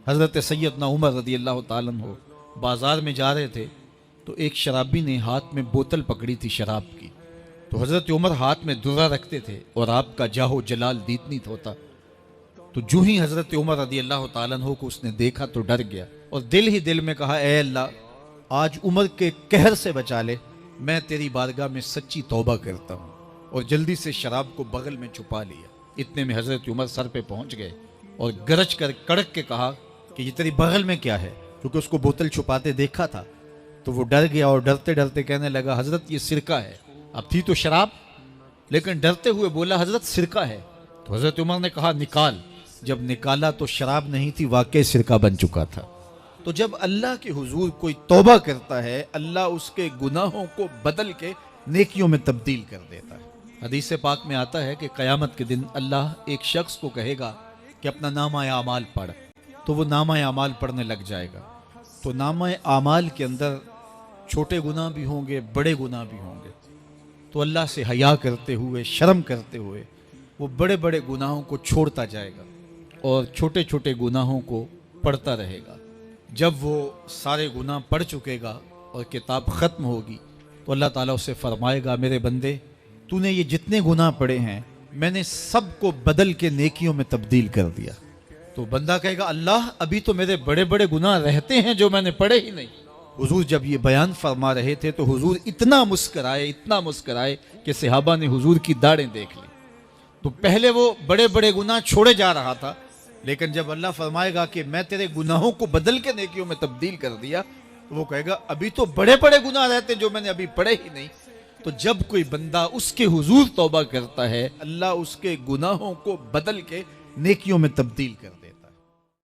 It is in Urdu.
حضرت سیدنا عمر رضی اللہ تعالیٰ عنہ بازار میں جا رہے تھے تو ایک شرابی نے ہاتھ میں بوتل پکڑی تھی شراب کی. تو حضرت عمر ہاتھ میں درہ رکھتے تھے اور آپ کا جاہ و جلال دیدنیت ہوتا. تو جو ہی حضرت عمر رضی اللہ تعالیٰ عنہ کو اس نے دیکھا تو ڈر گیا اور دل ہی دل میں کہا اے اللہ آج عمر کے قہر سے بچا لے, میں تیری بارگاہ میں سچی توبہ کرتا ہوں. اور جلدی سے شراب کو بغل میں چھپا لیا. اتنے میں حضرت عمر سر پہ پہنچ گئے اور گرج کر کڑک کے کہا کہ یہ تیری بغل میں کیا ہے, کیونکہ اس کو بوتل چھپاتے دیکھا تھا. تو وہ ڈر گیا اور ڈرتے ڈرتے کہنے لگا حضرت یہ سرکہ ہے. اب تھی تو شراب لیکن ڈرتے ہوئے بولا حضرت سرکہ ہے. تو حضرت عمر نے کہا نکال. جب نکالا تو شراب نہیں تھی, واقعی سرکہ بن چکا تھا. تو جب اللہ کے حضور کوئی توبہ کرتا ہے اللہ اس کے گناہوں کو بدل کے نیکیوں میں تبدیل کر دیتا ہے. حدیث پاک میں آتا ہے کہ قیامت کے دن اللہ ایک شخص کو کہے گا کہ اپنا نامہ اعمال پڑھ, تو وہ نامہ اعمال پڑھنے لگ جائے گا. تو نامہ اعمال کے اندر چھوٹے گناہ بھی ہوں گے بڑے گناہ بھی ہوں گے. تو اللہ سے حیا کرتے ہوئے شرم کرتے ہوئے وہ بڑے بڑے گناہوں کو چھوڑتا جائے گا اور چھوٹے چھوٹے گناہوں کو پڑھتا رہے گا. جب وہ سارے گناہ پڑھ چکے گا اور کتاب ختم ہوگی تو اللہ تعالیٰ اسے فرمائے گا میرے بندے تو نے یہ جتنے گناہ پڑے ہیں میں نے سب کو بدل کے نیکیوں میں تبدیل کر دیا. تو بندہ کہے گا اللہ ابھی تو میرے بڑے بڑے گناہ رہتے ہیں جو میں نے پڑھے ہی نہیں. حضور جب یہ بیان فرما رہے تھے تو حضور اتنا مسکرائے کہ صحابہ نے حضور کی داڑھیں دیکھ لی. تو پہلے وہ بڑے بڑے گناہ چھوڑے جا رہا تھا, لیکن جب اللہ فرمائے گا کہ میں تیرے گناہوں کو بدل کے نیکیوں میں تبدیل کر دیا تو وہ کہے گا ابھی تو بڑے بڑے گناہ رہتے ہیں جو میں نے ابھی پڑھے ہی نہیں. تو جب کوئی بندہ اس کے حضور توبہ کرتا ہے اللہ اس کے گناہوں کو بدل کے نیکیوں میں تبدیل کر دیتا ہے.